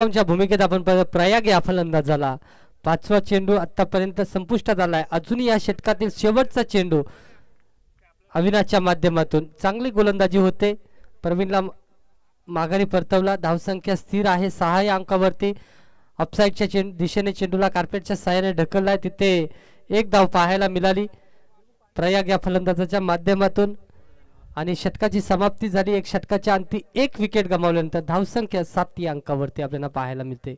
च्या भूमिकेत आपण प्रयाग या फलंदाजाला पाचवा चेंडू आतापर्यंत संपुष्टात आलाय. अजूनही या षटकातील शेवटचा चेंडू अविनाशच्या माध्यमातून चांगली गोलंदाजी होते. प्रवीणला माघारी परतवला. धावसंख्या स्थिर आहे 6 या अंकावरती. ऑफसाईडच्या दिशेने चेंडूला कार्पेटच्या साहाय्याने ढकललाय. तिथे एक धाव पाहायला मिळाली प्रयाग या फलंदाजाच्या माध्यमातून आणि षटकाची समाप्ती झाली. एक षटकाच्या अंती एक विकेट गमावल्यानंतर धावसंख्या 7 या अंकावरती आपल्याला पाहायला मिळते.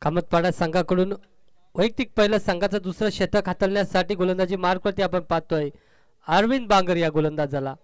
कामतपाडा संघाकडून वैयक्तिक पहिलं संघाचं दुसरं षटक हाताळण्यासाठी गोलंदाजी मार्कवरती आपण पाहतोय अरविंद बांगर या गोलंदाजाला.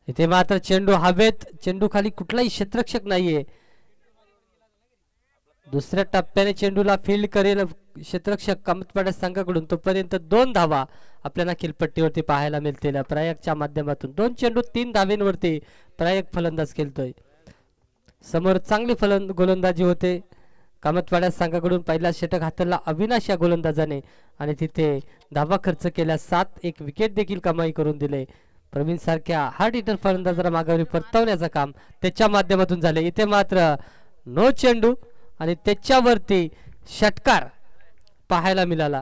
इथे मात्र चेंडू हवेत. चेंडू खाली कुठलाही क्षेत्ररक्षक नाहीये. दुसऱ्या टप्प्याने चेंडूला फील्ड करेल क्षेत्ररक्षक कामतपाडा संघाकडून. तोपर्यंत 2 धावा आपल्याला खेळपट्टीवरती पाहायला मिळतील प्रयागच्या माध्यमातून. 2 चेंडू 3 धावेंवरती प्रयाग फलंदाज खेळतोय. समोर चांगली गोलंदाजी होते कामतपाडा संघाकडून. पहिला षटक हाताळला अविनाश या गोलंदाजाने आणि तिथे धावा खर्च केल्या. 7 एक विकेट देखील कमाई करून दिले. प्रवीण सारख्या हार्ड हिटर फलंदाजाला माघारी परतवण्याचं काम त्याच्या माध्यमातून झाले. इथे मात्र नो चेंडू आणि त्याच्यावरती षटकार पाहायला मिळाला.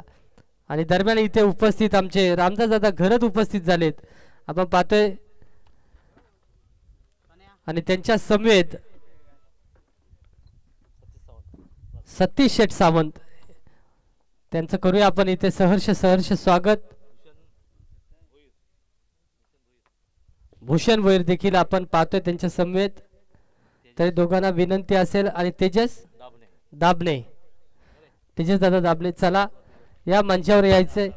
आणि दरम्यान इथे उपस्थित आमचे रामदासदादा घरत उपस्थित झालेत आपण पाहतोय आणि त्यांच्या समवेत सतीश शेठ सावंत त्यांचं करूया आपण इथे सहर्ष स्वागत. भूषण भोईर देखील आपण पाहतोय त्यांच्या समवेत. तरी दोघांना विनंती असेल आणि तेजस दाबणे तेजस दादा दाबणे चला या मंचावर यायचंय.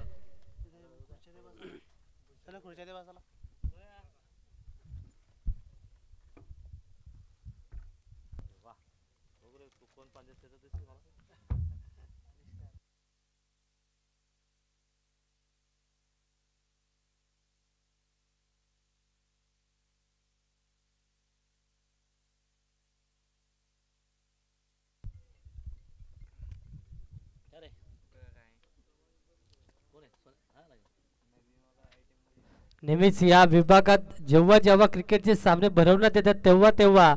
नेहमीच या विभागात जेव्हा क्रिकेटचे सामने भरवण्यात येतात तेव्हा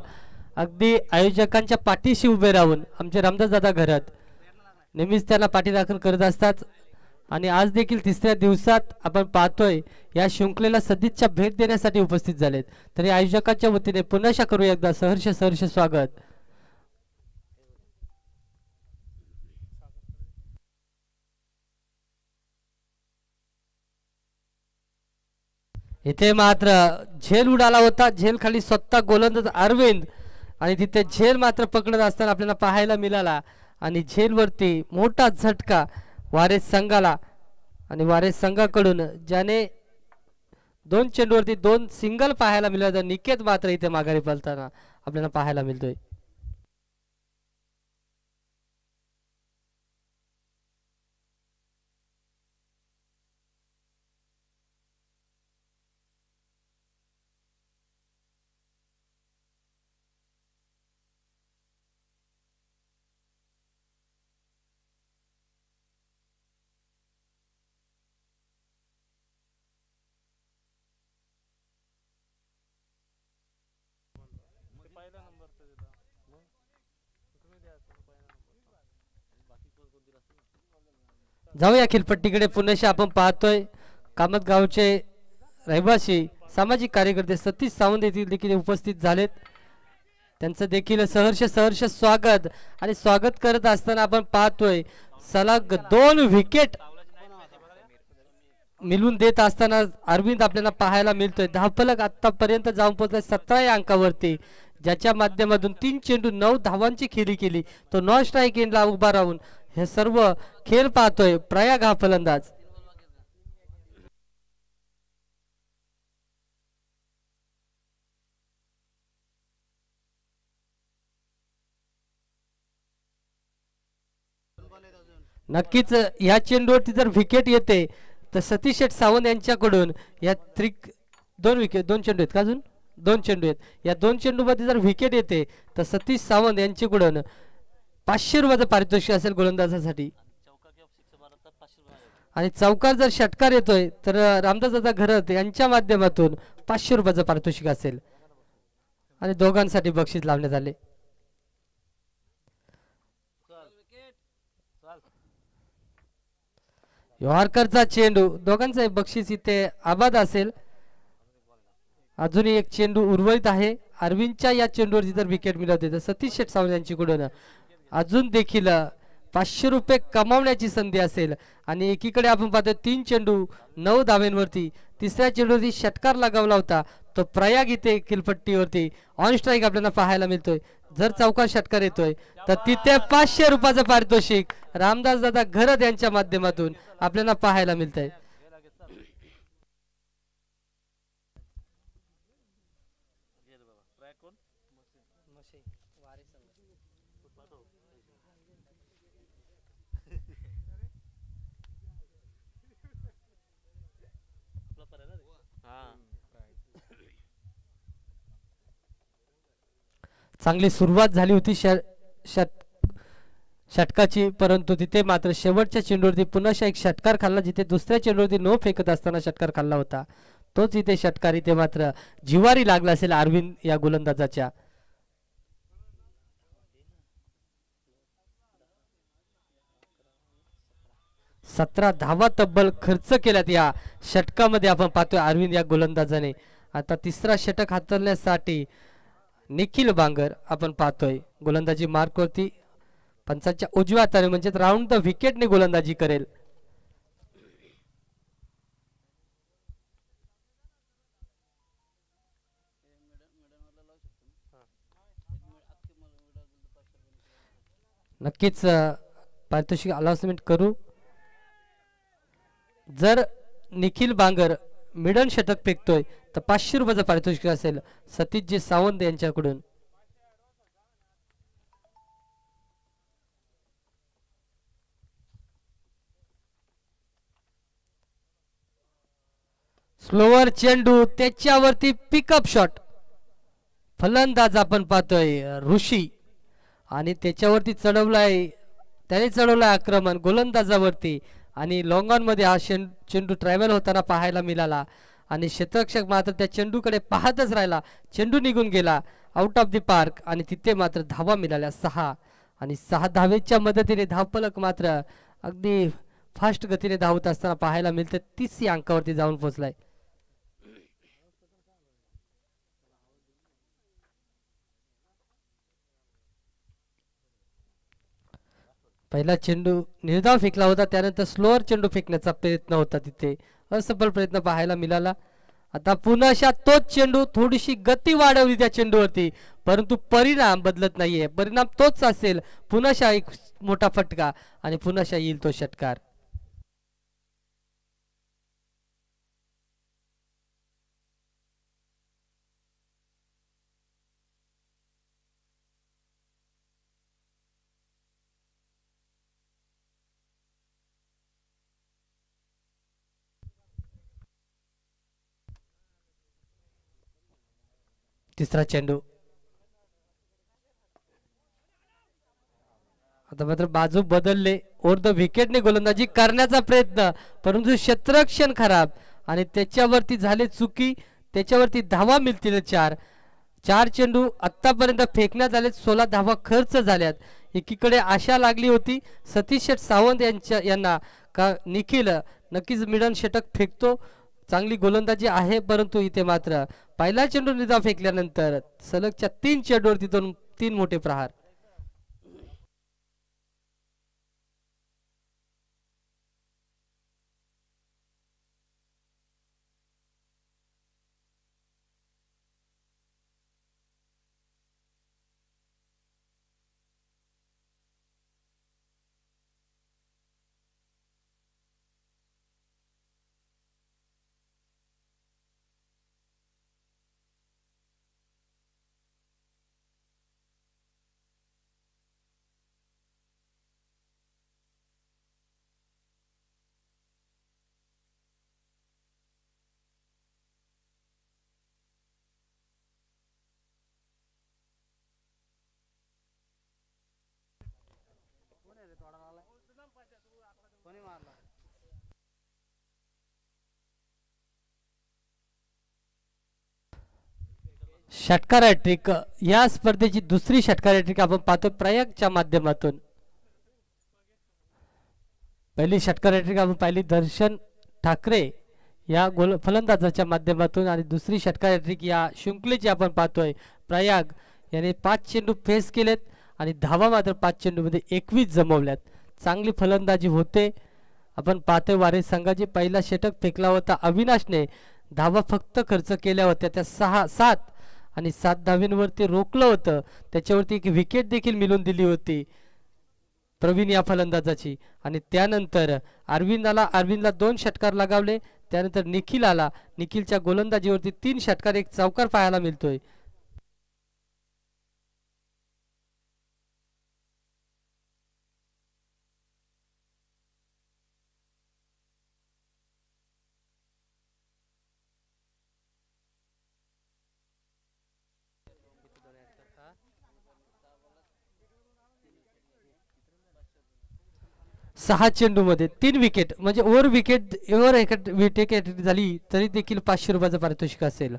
अगदी आयोजकांच्या पाठीशी उभे राहून आमचे रामदास दादा घरात नेहमीच त्यांना पाठीराखण करत असतात. आणि आज देखील तिसऱ्या दिवसात आपण पाहतोय या शृंखलेला सदिच्छा भेट देण्यासाठी उपस्थित झालेत. तरी आयोजकांच्या वतीने पुन्हा करूया एकदा सहर्ष स्वागत. इथे मात्र झेल उडाला होता. झेल खाली स्वतः गोलंदाज अरविंद आणि तिथे झेल मात्र पकडत असताना आपल्याला पाहायला मिळाला. आणि झेलवरती मोठा झटका वारेस संघाला आणि वारेस संघाकडून ज्याने 2 चेंडूवरती 2 सिंगल पाहायला मिळाला. निकेत मात्र इथे माघारी पळताना आपल्याला पाहायला मिळतोय. जाऊया खेळपट्टीकडे पुन्हा आपण पाहतोय कामत गावचे रहिवासी सामाजिक कार्यकर्ते सतीश सावंत येथील देखील उपस्थित झालेत. त्यांचं देखील सहर्ष स्वागत आणि स्वागत करत असताना आपण पाहतोय सलग 2 विकेट मिळून देत असताना अरविंद आपल्याला पाहायला मिळतोय. धावफलक आतापर्यंत जाऊन पोहोचलाय 17 या अंकावरती, ज्याच्या माध्यमातून 3 चेंडू 9 धावांची खेळी केली. तो नॉन स्ट्राईक एंडला उभा राहून हे सर्व खेळ पाहतोय प्रयाग हा फलंदाज. नक्कीच या चेंडूवरती जर विकेट येते तर सतीश शेठ सावंत यांच्याकडून या 2 विकेट 2 चेंडू आहेत का अजून 2 चेंडू आहेत. या 2 चेंडूमध्ये जर विकेट येते तर सतीश सावंत यांच्याकडून 500 रुपयाचं पारितोषिक असेल गोलंदाजासाठी. आणि चौकार जर षटकार येतोय तर रामदास दादा घरत यांच्या माध्यमातून 500 रुपयाचं पारितोषिक असेल आणि दोघांसाठी बक्षीस लावण्यात आले. योहारकरचा चेंडू, दोघांचा बक्षीस इथे आबाद असेल. अजूनही एक चेंडू उर्वरित आहे. अरविंदच्या या चेंडूवरती जर विकेट मिळवते तर सतीश शेठ सावंत यांच्याकडून अजून देखील 500 रुपये कमावण्याची संधी असेल. आणि एकीकडे आपण पाहतो 3 चेंडू 9 धाव्यांवरती, तिसऱ्या चेंडूवरती षटकार लगावला होता तो प्रयाग इथे किलपट्टीवरती ऑन स्ट्राईक आपल्याला पाहायला मिळतोय. जर चौकार षटकार येतोय तर तिथे 500 रुपयाचं पारितोषिक रामदास दादा घरत यांच्या माध्यमातून आपल्याला पाहायला मिळतंय. चांगली सुरुवात झाली होती षटकाची, परंतु तिथे मात्र शेवटच्या चेंडूवरती पुन्हा एक षटकार खाल्ला. जिथे दुसऱ्या चेंडूवरती नो फेकत असताना षटकार खाल्ला होता तोच इथे षटकार इथे मात्र जिवारी लागला असेल अरविंद या गोलंदाजाच्या. सतरा धावा तब्बल खर्च केल्यात या षटकामध्ये आपण पाहतोय अरविंद या गोलंदाजाने. आता तिसरा षटक हाताळण्यासाठी निखिल बांगर आपण पाहतोय गोलंदाजी मार्कवरती पंचांच्या उजव्या हाताने म्हणजे राऊंड द विकेटने गोलंदाजी करेल. नक्कीच पारितोषिक अनाउन्समेंट करू. जर निखिल बांगर मिडन षटक फेकतोय तर 500 रुपयाचं पारितोषिक असेल सतीशजी सावंत यांच्याकडून. स्लोवर चेंडू त्याच्यावरती पिकअप शॉट, फलंदाज आपण पाहतोय ऋषी आणि त्याच्यावरती चढवलाय, त्याने चढवलाय आक्रमण गोलंदाजावरती आणि लॉंग ऑन मध्ये हा चेंडू ट्रॅव्हल होताना पाहायला मिळाला आणि क्षेत्ररक्षक मात्र त्या चेंडूकडे पाहतच राहिला. चेंडू निघून गेला आउट ऑफ द पार्क आणि तिथे मात्र धावा मिळाल्या 6 आणि 6 धावेच्या मदतीने धावफलक मात्र अगदी फास्ट गतीने धावत असताना पाहायला मिळते. 30 या अंकावरती जाऊन पोहोचलाय. पहिला चेंडू निर्धाव फेकला होता, त्यानंतर स्लोअर चेंडू फेकण्याचा प्रयत्न होता, तिथे असफल प्रयत्न पाहायला मिळाला. आता पुन्हा तोच चेंडू, थोडीशी गती वाढवली त्या चेंडूवरती परंतु परिणाम बदलत नाहीये. परिणाम तोच असेल. पुन्हा एक मोठा फटका आणि पुन्हा येईल तो षटकार. तिसरा चेंडू, आता मात्र बाजू बदलले. ओव्हर द विकेटने गोलंदाजी करण्याचा प्रयत्न परंतु क्षेत्ररक्षण खराब आणि त्याच्यावरती झाले चुकी. त्याच्यावरती धावा मिळतील 4 चेंडू आतापर्यंत फेकण्यात आले, 16 धावा खर्च झाल्यात. एकीकडे आशा लागली होती सतीश सावंत यांना का निखिल नक्कीच मिडन षटक फेकतो, चांगली गोलंदाजी आहे, परंतु इथे मात्र पहिला चेंडू निर्धाव फेकल्यानंतर सलगच्या 3 चेंडूवरती 3 मोठे प्रहार. षटकार हॅट्रिक या स्पर्धेची दुसरी षटकार हॅट्रिक आपण पाहतो प्रयागच्या माध्यमातून. पहिली षटकार हॅट्रिक आपण पाहिली दर्शन ठाकरे या फलंदाजाच्या माध्यमातून आणि दुसरी षटकार हॅट्रिक या शृंखलेची आपण पाहतोय. प्रयाग याने 5 चेंडू फेस केलेत आणि धावा मात्र 5 चेंडूमध्ये 21 जमवल्यात. चांगली फलंदाजी होते. आपण पाहतोय वारिस संघाची पहिला षटक फेकला होता अविनाशने, धावा फक्त खर्च केल्या होत्या त्या 7 आणि 7 धाव्यांवरती रोखलं होतं. त्याच्यावरती एक विकेट देखील मिळवून दिली होती प्रवीण या फलंदाजाची. आणि त्यानंतर अरविंदला 2 षटकार लगावले. त्यानंतर निखिल आला, निखिलच्या गोलंदाजीवरती 3 षटकार एक चौकार पाहायला मिळतोय. सहा चेंडूमध्ये 3 विकेट म्हणजे ओव्हर विकेट झाली तरी देखील 500 रुपयाचं पारितोषिक असेल.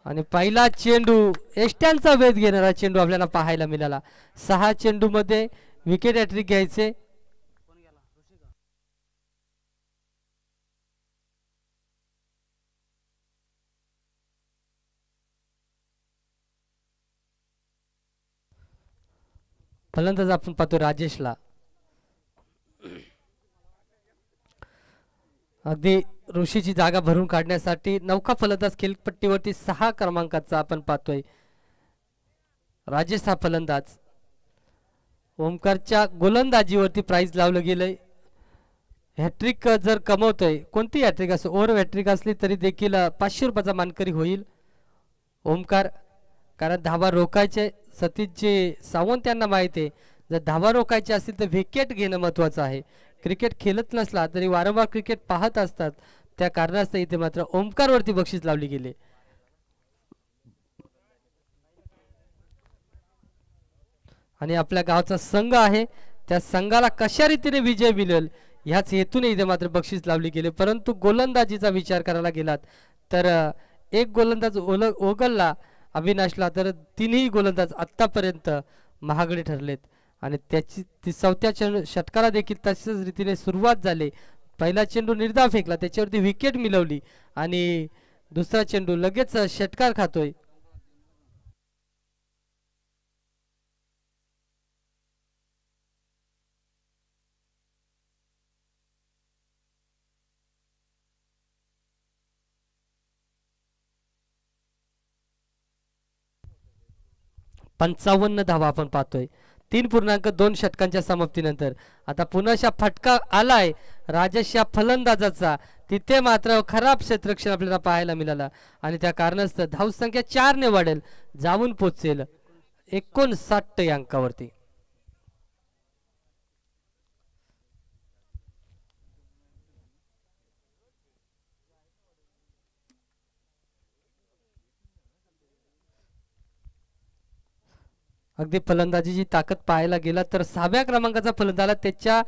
आणि पहिला चेंडू एष्ट्यांचा वेध घेणारा चेंडू आपल्याला पाहायला मिळाला. 6 चेंडूमध्ये विकेट हॅट्रिक घ्यायचे. फलंदाज आपण पाहतो राजेशला. अगदी ऋषीची जागा भरून काढण्यासाठी नौका फलंदाज खेळपट्टीवरती 6 क्रमांकाचा आपण पाहतोय राजेश हा फलंदाज. ओमकारच्या गोलंदाजीवरती प्राइज लावलं गेलंय. हॅट्रिक जर कमवतोय, कोणती हॅट्रिक असो, ओव्हर हॅट्रिक असली तरी देखील 500 रुपयाचा मानकरी होईल ओमकार. कारण धावा रोखायचे सतीशजी सावंत यांना माहिती आहे, जर धावा रोखायचे असतील तर विकेट घेणं महत्त्वाचं आहे. क्रिकेट खेळत नसला तरी वारंवार क्रिकेट पाहत असतात, त्या कारणास्तव इथे मात्र ओमकारवरती बक्षीस लावली गेले. आणि आपल्या गावचा संघ आहे, त्या संघाला कशा रीतीने विजय मिळेल ह्याच हेतूने इथे मात्र बक्षीस लावली गेले. परंतु गोलंदाजीचा विचार करायला गेलात तर एक गोलंदाज ओगलला अविनाशला, तर 3ही गोलंदाज आत्तापर्यंत महागडे ठरलेत. आणि त्याची 4थ्या षटकाला देखील तशाच रीतीने सुरुवात झाली. पहिला चेंडू निर्धाव फेकला, त्याच्यावरती विकेट मिळवली आणि दुसरा चेंडू लगेच षटकार खातोय. पंचावन्न धावा आपण पाहतोय 3.2 षटकांच्या समाप्तीनंतर. आता पुन्हा फटका आलाय राजेश या फलंदाजाचा, तिथे मात्र खराब क्षेत्ररक्षण आपल्याला पाहायला मिळाला आणि त्या कारणास्तव धावसंख्या 4 ने वाढेल, जाऊन पोहोचेल 59 या अंकावरती. अगदी फलंदाजीची ताकद पाहायला गेला तर 6व्या क्रमांकाचा फलंदाज, त्याच्या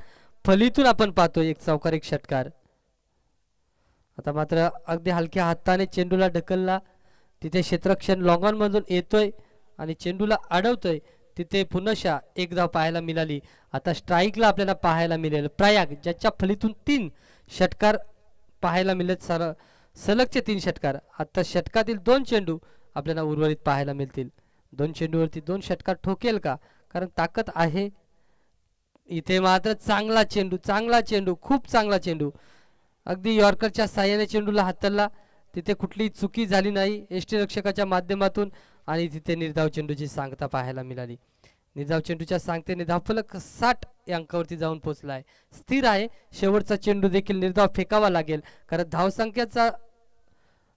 फलीतून आपण पाहतो एक चौकार एक षटकार. आता मात्र अगदी हलक्या हाताने चेंडूला ढकलला, तिथे क्षेत्ररक्षण लॉंग ऑन मधून येतोय आणि चेंडूला अडवतोय, तिथे पुनशा एक धाव पाहायला मिळाली. आता स्ट्राईकला आपल्याला पाहायला मिळेल प्रयाग, ज्याच्या फलीतून 3 षटकार पाहायला मिळत. सलगचे 3 षटकार. आता षटकातील 2 चेंडू आपल्याला उर्वरित पाहायला मिळतील. 2 चेंडूवरती 2 षटकार ठोकेल का, कारण ताकद आहे. इथे मात्र चांगला चेंडू, खूप चांगला चेंडू. अगदी यॉर्करच्या साह्याने चेंडूला हाताळला. तिथे कुठलीही चुकी झाली नाही यष्टीरक्षकाच्या माध्यमातून आणि तिथे निर्धाव चेंडूची सांगता पाहायला मिळाली. निर्धाव चेंडूच्या सांगतेने धावफलक 60 या अंकावरती जाऊन पोहोचला आहे. स्थिर आहे. शेवटचा चेंडू देखील निर्धाव फेकावा लागेल, कारण धावसंख्येचा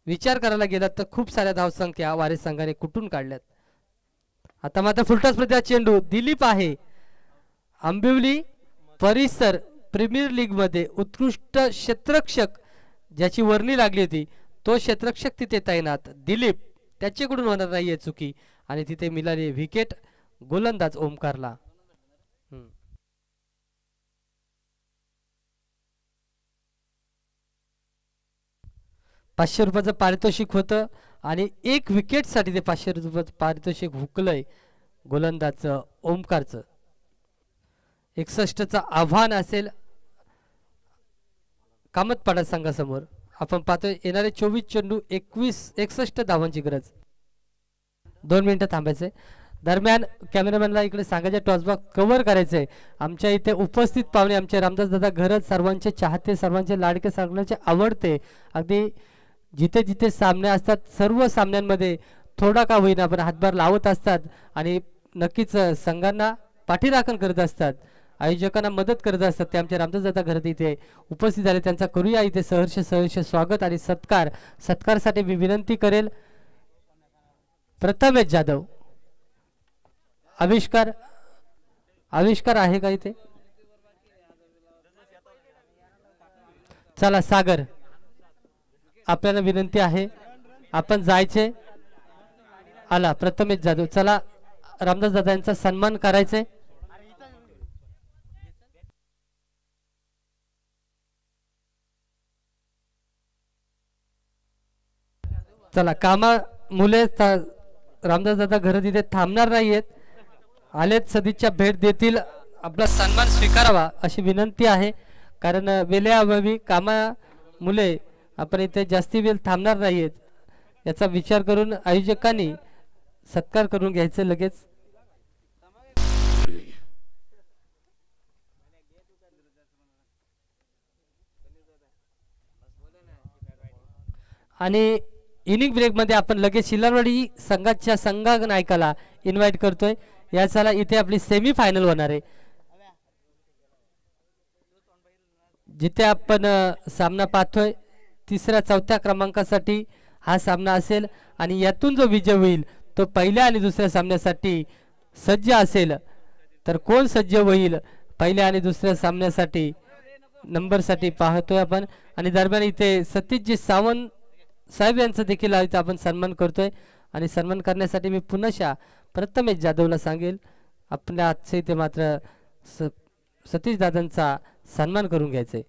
विचार करायला गेला तर खूप साऱ्या धावसंख्या वारे संघाने कुठून काढल्यात. आता मात्र फुलटॉस प्रति चेंडू दिलीप आहे. आंबिवली परिसर प्रीमियर लीग मध्ये उत्कृष्ट क्षेत्ररक्षक ज्याची वर्णी लागली होती, तो क्षेत्ररक्षक तिथे तैनात दिलीप, त्याच्याकडून होणार नाहीये चुकी आणि तिथे मिळाली विकेट गोलंदाज ओमकारला. 500 रुपयाचं पारितोषिक होतं आणि 1 विकेटसाठी ते 500 रुपयाचं पारितोषिक हुकलंय गोलंदाज ओमकारचं. 61चं आव्हान असेल कामतपाडा संघासमोर. आपण पाहतोय येणारे 24 चेंडू 61 धावांची गरज. 2 मिनिटं थांबायचे. दरम्यान कॅमेरामॅनला इकडे सांगायचे टॉसबॉक्स कव्हर करायचंय. आमच्या इथे उपस्थित पाहुणे आमचे रामदास दादा घरच सर्वांचे चाहते, सर्वांचे लाडके, सर्वांचे आवडते. अगदी जिथे जिथे सामने असतात सर्व सामन्यांमध्ये थोडा का होईना पण हातभार लावत असतात आणि नक्कीच संघांना पाठीराखण करत असतात, आयोजकांना मदत करत असतात. ते आमचे रामदास दादा घरात इथे उपस्थित झाले. त्यांचा करूया इथे सहर्ष स्वागत आणि सत्कारसाठी मी विनंती करेल प्रथमेश जाधव. आविष्कार आहे का इथे? चला सागर, आपल्याला विनंती आहे, आपण जायचे. आला प्रथमेश जाधव. चला रामदास दादा यांचा सन्मान करायचे. चला कामा मुले रामदास दादा घरात इथे थांबणार नाहीयेत, आलेत सदिच्छा भेट देतील, आपला सन्मान स्वीकारावा अशी विनंती आहे. कारण वेळेअभावी कामा मुले आपण इथे जास्ती वेळ थांबणार नाहीयेत, याचा विचार करून आयोजकांनी सत्कार करून घ्यायचं लगेच. आणि इनिंग ब्रेक मध्ये आपण लगेच शिलारवाडी संघाच्या संघ नायकाला इन्व्हाइट करतोय. या साला इथे आपली सेमी फायनल होणार आहे, जिथे आपण सामना पाहतोय 3-4 क्रमांकासाठी हा सामना असेल आणि यातून जो विजय होईल तो पहिल्या आणि दुसऱ्या सामन्यासाठी सज्ज असेल. तर कोण सज्ज होईल पहिल्या आणि दुसऱ्या सामन्यासाठी नंबरसाठी पाहतोय आपण. आणि दरम्यान इथे सतीशजी सावंत साहेब यांचा देखील इथे आपण सन्मान करतोय आणि सन्मान करण्यासाठी मी पुन्हा प्रथमेश जाधवला सांगेल आपल्या आजचे इथे मात्र सतीश दादांचा सन्मान करून घ्यायचंय.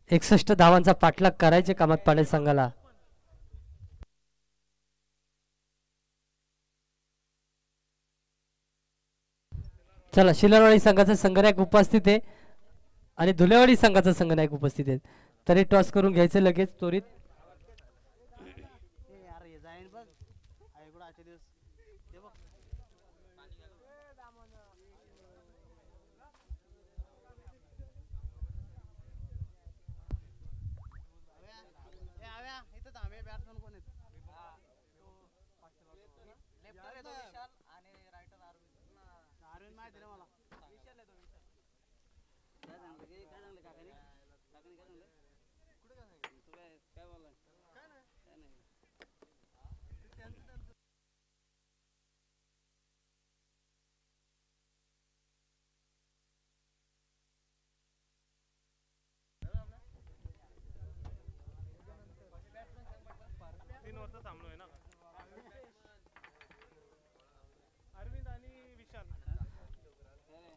एकसष्ट धावांचा पाठलाग करायचे कामात पाडे संघाला. चला शिलारवाडी संघाचा संघनायक उपस्थित आहे आणि धुलेवाडी संघाचा संघनायक उपस्थित आहे. तरी टॉस करून घ्यायचं लगेच त्वरित.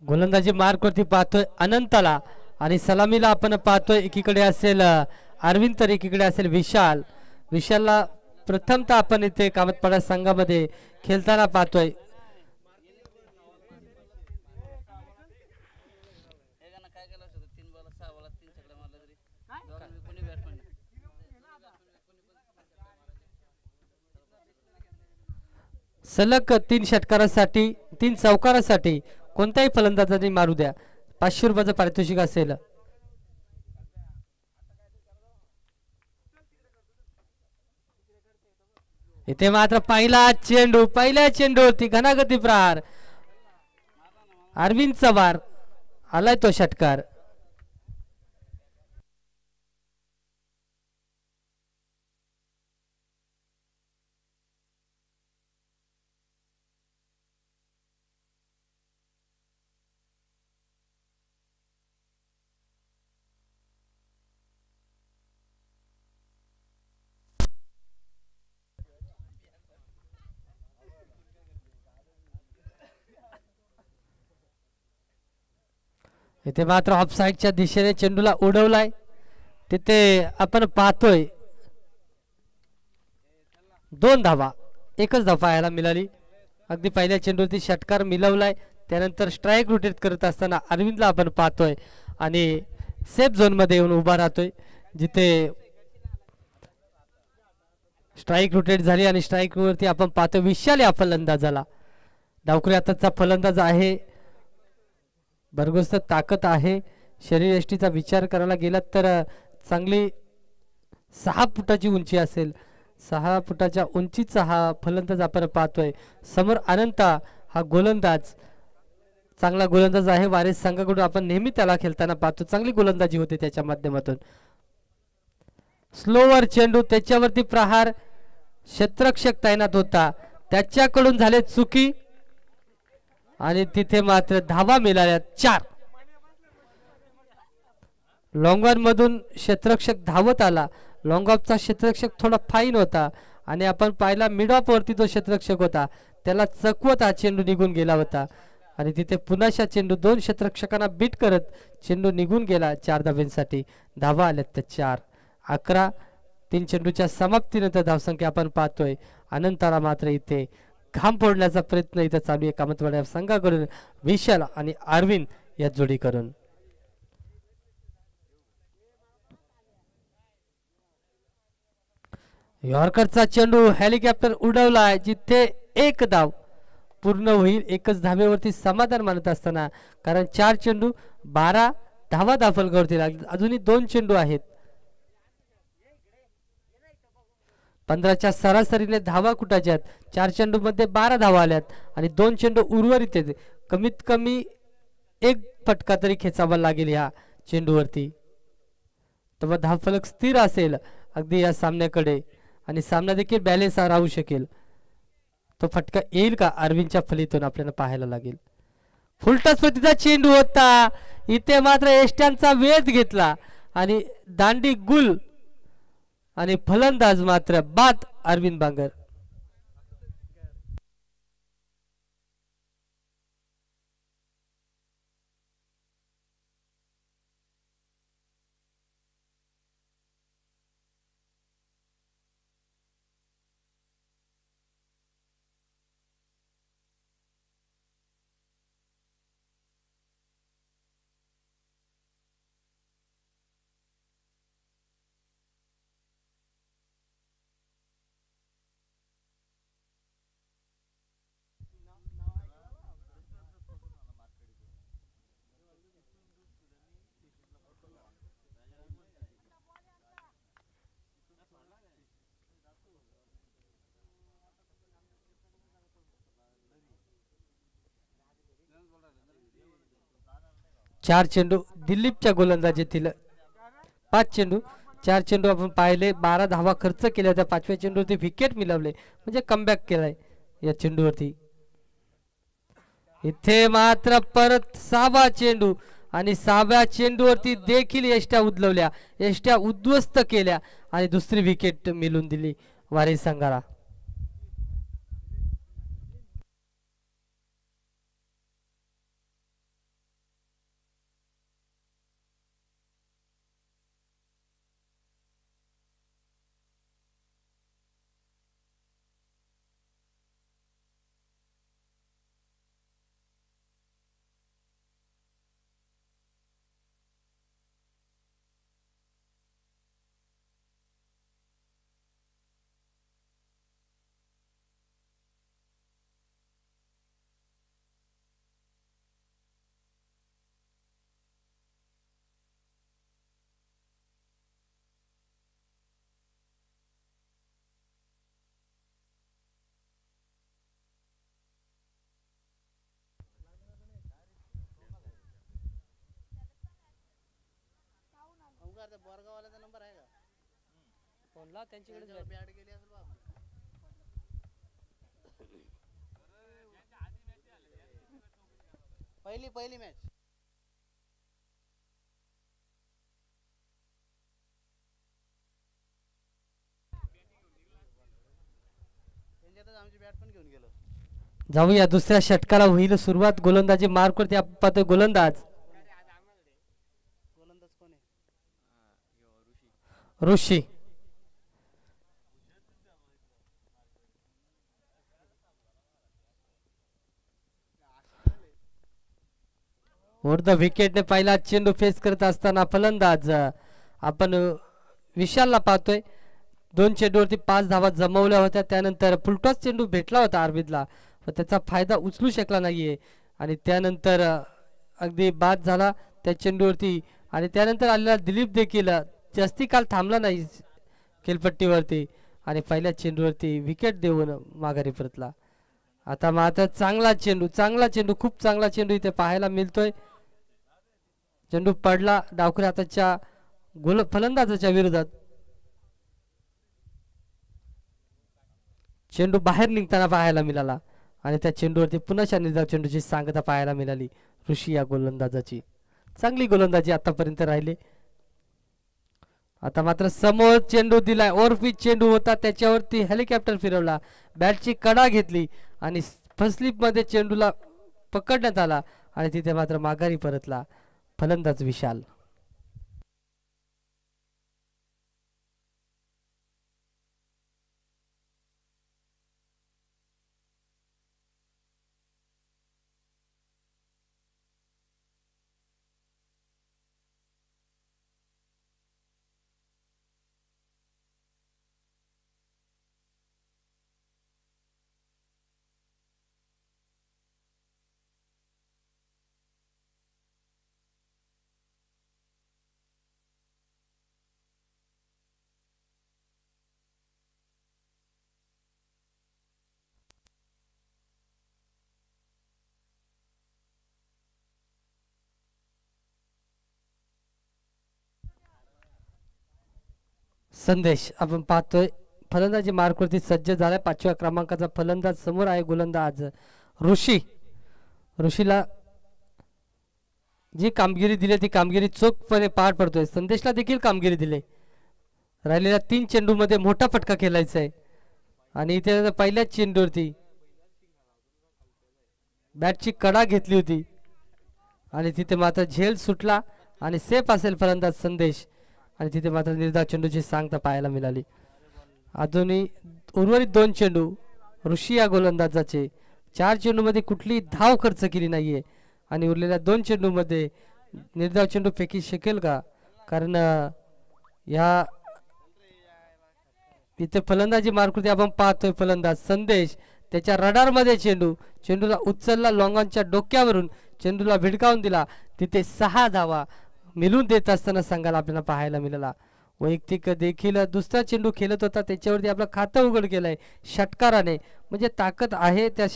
गोलंदाजी मार्क वरती पाहतोय अनंताला आणि सलामीला आपण पाहतोय एकीकडे असेल अरविंद तर एकीकडे असेल विशाल. विशालला प्रथमतः आपण इथे कामतपाडा संघामध्ये खेळताना पाहतोय. सलग 3 षटकारासाठी 3 चौकारासाठी कोणत्याही फलंदाजांनी मारू द्या, 500 रुपयाचं पारितोषिक असेल. इथे मात्र पहिल्या चेंडूवरती घनागती प्रहार. अरविंद चव्हाण आलाय तो षटकार. इथे मात्र ऑफ साइडच्या दिशेने चेंडूला उडवलाय. तिथे आपण पाहतोय 2 धावा, एकच धाव पाहायला मिळाली. अगदी पहिल्या चेंडूवरती षटकार मिळवलाय. त्यानंतर स्ट्राईक रोटेट करत असताना अरविंदला आपण पाहतोय आणि सेफ झोन मध्ये येऊन उभा राहतोय, जिथे स्ट्राईक रोटेट झाली आणि स्ट्राईक वरती आपण पाहतोय विशाल या फलंदाजाला. डावखुरी हाताचा फलंदाज आहे, भरघोस ताकद आहे. शरीर यष्टीचा विचार करायला गेला तर चांगली 6 फुटाची उंची असेल. 6 फुटाच्या उंचीचा हा फलंदाज आपण पाहतोय. समोर अनंता हा गोलंदाज, चांगला गोलंदाज आहे. वारिस संघाकडून आपण नेहमी त्याला खेळताना पाहतो, चांगली गोलंदाजी होते त्याच्या माध्यमातून. स्लोवर चेंडू, त्याच्यावरती प्रहार. क्षेत्ररक्षक तैनात होता, त्याच्याकडून झाले चुकी आणि तिथे मात्र धावा मिळाल्या 4. लॉंग ऑन मधून क्षेत्ररक्षक धावत आला. लॉंग ऑफचा क्षेत्ररक्षक थोडा फाईन होता आणि आपण पाहिला मिड ऑफ वरती तो क्षेत्ररक्षक होता, त्याला चकवत हा चेंडू निघून गेला होता आणि तिथे पुन्हा चेंडू 2 क्षेत्ररक्षकांना बीट करत चेंडू निघून गेला. 4 धावांसाठी धावा आल्यात तर 4. 11. 3 चेंडूच्या समाप्तीनंतर धावसंख्या आपण पाहतोय. अनंताला मात्र इथे घाम फोडण्याचा प्रयत्न इथं चालू आहे कामतवाड्या संघाकडून, विशाल आणि अरविंद या जोडी करून. यॉर्करचा चेंडू हेलिकॉप्टर उडवलाय, जिथे 1 धाव पूर्ण होईल. एकच धावेवरती समाधान मानत असताना, कारण 4 चेंडू 12 धावा दाफलगावरती लागले. अजूनही 2 चेंडू आहेत. 15च्या सरासरीने धावा कुठाच्या आहेत. 4 चेंडू मध्ये 12 धावा आल्यात आणि 2 चेंडू उर्वरित आहेत. कमीत कमी 1 फटका तरी खेचावा लागेल या चेंडूवरती, तेव्हा धावफलक स्थिर असेल अगदी या सामन्याकडे आणि सामना देखील बॅलेन्स राहू शकेल. तो फटका येईल का अरविंदच्या फलीतून आपल्याला पाहायला लागेल. फुलटॉस पद्धतीचा चेंडू होता, इथे मात्र एष्ट्यांचा वेध घेतला आणि दांडी गुल आणि फलंदाज मात्र बाद अरविंद बांगर. 4 चेंडू दिलीपच्या गोलंदाजीतील 5 चेंडू 4 चेंडू आपण पाहिले 12 धावा खर्च केल्या होत्या. 5व्या चेंडूवरती विकेट मिळवले म्हणजे कमबॅक केलाय या चेंडूवरती. इथे मात्र परत 6वा चेंडू आणि 6व्या चेंडूवरती देखील यष्ट्या उधलवल्या, यष्ट्या उद्ध्वस्त केल्या आणि दुसरी विकेट मिळवून दिली वारी संघाला. पहिली मॅच आमची बॅट पण घेऊन गेलो. जाऊया दुसऱ्या षटकाला होईल सुरुवात. गोलंदाजी मार्क वरती आपण पाहतोय गोलंदाज कोण आहे? ऋषी. ओव्हर द विकेटने पहिला चेंडू फेस करत असताना फलंदाज आपण विशालला पाहतोय. 2 चेंडूवरती 5 धावा जमवल्या होत्या. त्यानंतर फुलटॉस चेंडू भेटला होता आर्बिदला, पण त्याचा फायदा उचलू शकला नाहीये आणि त्यानंतर अगदी बाद झाला त्या चेंडूवरती. आणि त्यानंतर आलेला दिलीप देखील जास्ती काल थांबला नाही खेळपट्टीवरती आणि पहिल्या चेंडूवरती विकेट देऊन माघारी परतला. आता मात्र चांगला चेंडू खूप चांगला चेंडू इथे पाहायला मिळतोय. चेंडू पडला डावखऱ्या हाताच्या फलंदाजाच्या विरोधात. चेंडू बाहेर निघताना पाहायला मिळाला आणि त्या चेंडूवरती पुन्हा निर्धाव चेंडूची सांगता पाहायला मिळाली ऋषी या गोलंदाजाची. चांगली गोलंदाजी आतापर्यंत राहिली. आता मात्र समोर चेंडू दिलाय, ओव्हरपिच चेंडू होता, त्याच्यावरती हेलिकॉप्टर फिरवला, बॅटची कडा घेतली आणि फर्स्ट मध्ये चेंडूला पकडण्यात आला आणि तिथे मात्र माघारी परतला फलंदाज विशाल. संदेश आपण पाहतोय फलंदाजी मार्कवरती सज्ज झालाय. 5व्या क्रमांकाचा फलंदाज समोर आहे गोलंदाज ऋषी. ऋषीला जी कामगिरी दिली ती कामगिरी चोखपणे पार पडतोय. संदेशला देखील कामगिरी दिली. राहिलेल्या 3 चेंडूमध्ये मोठा फटका खेळायचा आहे आणि इथे पहिल्याच चेंडूवरती बॅटची कडा घेतली होती आणि तिथे मात्र झेल सुटला आणि सेफ असेल फलंदाज संदेश आणि तिथे मात्र निर्धाव चेंडूची सांगता पाहायला मिळाली. अजूनही उर्वरित 2 चेंडू ऋषी या गोलंदाजाचे. 4 चेंडूमध्ये कुठली धाव खर्च केली नाहीये आणि उरलेल्या 2 चेंडूमध्ये निर्धाव चेंडू फेकी शकेल का? कारण या इथे फलंदाजी मार्कवरती आपण पाहतोय फलंदाज संदेश त्याच्या रडारमध्ये चेंडूला उचलला, लॉंगॉनच्या डोक्यावरून चेंडूला भिडकावून दिला. तिथे 6 धावा मिळून देत असताना संघाला आपल्याला पाहायला मिळाला. वैयक्तिक देखील दुसरा चेंडू खेळत होता, त्याच्यावरती आपलं खातं उघड केलंय षटकाराने. म्हणजे ताकद आहे त्या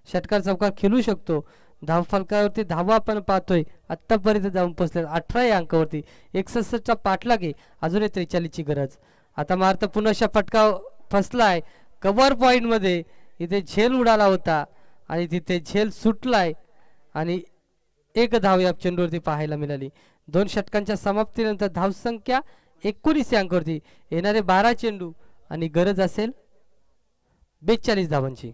षटकार चौकार खेळू शकतो. धावफलकावरती धावा आपण पाहतोय आतापर्यंत जाऊन पोहोचले 18 अंकावरती 61चा पाठलागे अजूनही 43ची गरज. आता मार्थ पुन्हा फटका फसलाय कव्हर पॉइंट मध्ये. इथे झेल उडाला होता आणि तिथे झेल सुटलाय आणि एक धाव या चेंडूवरती पाहायला मिळाली. 2 षटकांच्या समाप्तीनंतर धावसंख्या 19 अंकावरती. येणारे 12 चेंडू आणि गरज असेल 42 धावांची.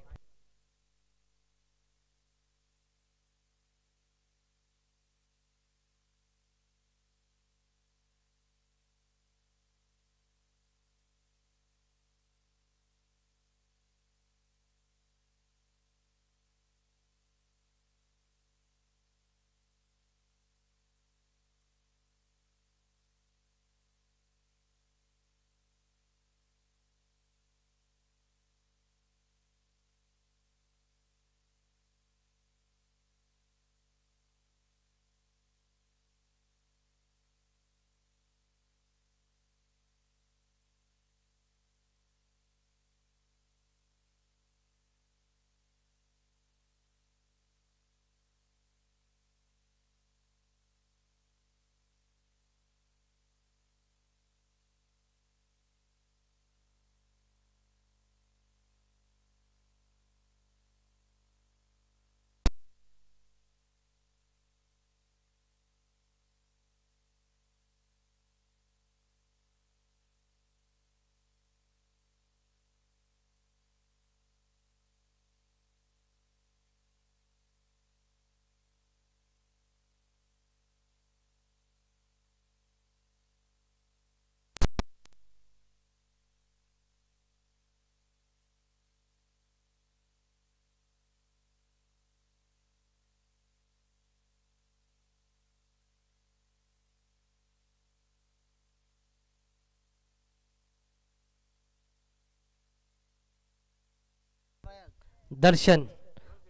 दर्शन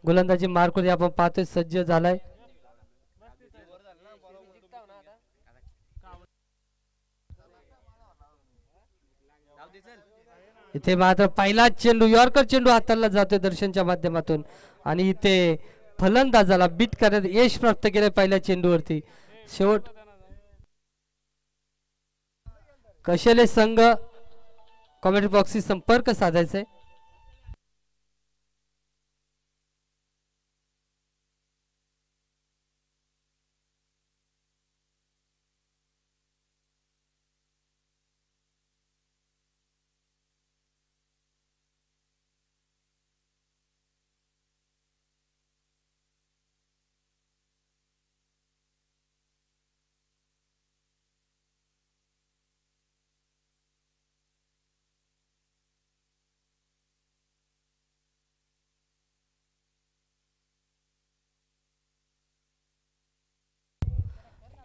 गोलंदाजी मार्कवरती आपण पाहतोय सज्ज झालाय. इथे मात्र पहिला चेंडू यॉर्कर चेंडू हाताळला जातोय दर्शनच्या माध्यमातून आणि इथे फलंदाजाला बीट करण्यात यश प्राप्त केले पहिल्या चेंडूवरती. शेवट कशेले संघ कॉमेंट्री बॉक्सशी संपर्क साधायचा.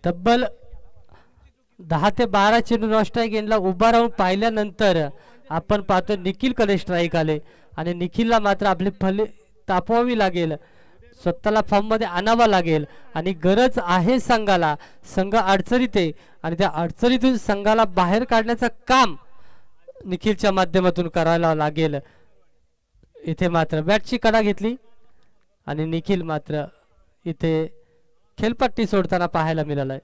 तब्बल 10 ते 12 चेंडू नॉन स्ट्राईक एंडला उभा राहून पाहिल्यानंतर आपण पाहतो निखिलकडे स्ट्राईक आले आणि निखिलला मात्र आपली फले तापवावी लागेल, स्वतःला फॉर्म मध्ये आणावा लागेल आणि गरज आहे संघाला. संघ अडचणीत आहे आणि त्या अडचणीतून संघाला बाहेर काढण्याचं काम निखिलच्या माध्यमातून करायला लागेल. इथे मात्र बॅटची कडा घेतली आणि निखिल मात्र इथे खेळपट्टी सोडताना पाहायला मिळालंय.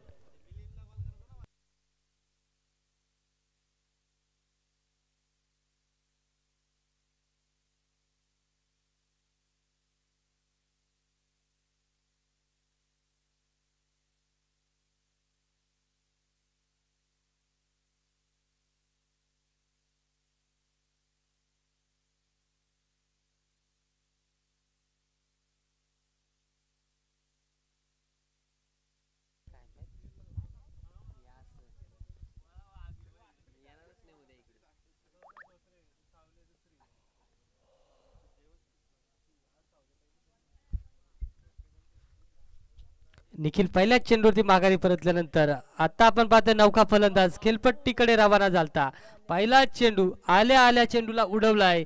निखिल पहिल्याच चेंडूवरती माघारी परतल्यानंतर आता आपण पाहतोय नौका फलंदाज खेळपट्टीकडे रवाना झालता. पहिला चेंडू आल्या आल्या चेंडूला उडवलाय,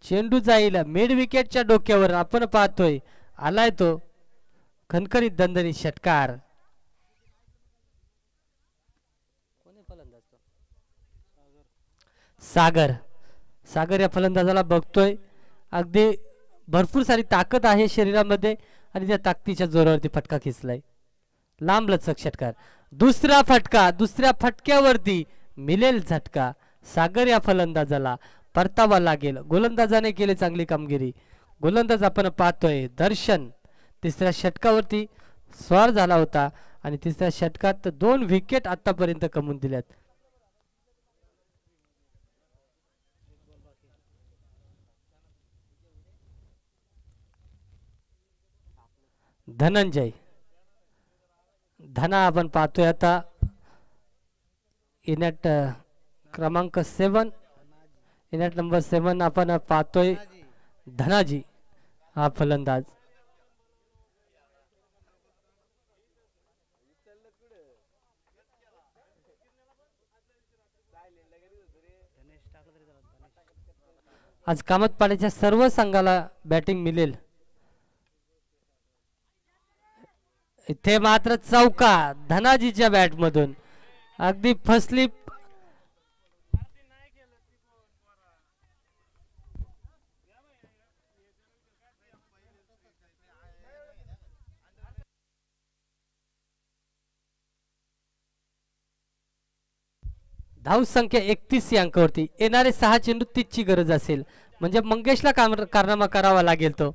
चेंडू जाईल मिड विकेटच्या डोक्यावर. आपण पाहतोय आलाय तो खनखरीत दणदणीत षटकार. सागर सागर या फलंदाजाला बघतोय, अगदी भरपूर सारी ताकद आहे शरीरामध्ये आणि त्या ताकदीच्या जोरावरती फटका खेचलाय. लांब लचक षटकार. दुसरा फटका. दुसऱ्या फटक्यावरती मिळेल झटका. सागर या फलंदाजाला परतावा लागेल. गोलंदाजाने केली चांगली कामगिरी. गोलंदाज आपण पाहतोय दर्शन तिसऱ्या षटकावरती स्वार झाला होता आणि तिसऱ्या षटकात 2 विकेट आतापर्यंत कमवून दिल्यात. धनंजय धना आपण पाहतोय आता इनॅट क्रमांक 7 इनॅट नंबर 7 आपण पाहतोय धनाजी हा फलंदाज. आज कामतपाड्याच्या सर्व संघाला बॅटिंग मिळेल. इथे मात्र चौका धनाजीच्या बॅट मधून अगदी फसली. धावसंख्या 31 या अंकावरती. येणारे 6 चेंडू 30 ची गरज असेल म्हणजे मंगेशला कारनामा करावा लागेल तो.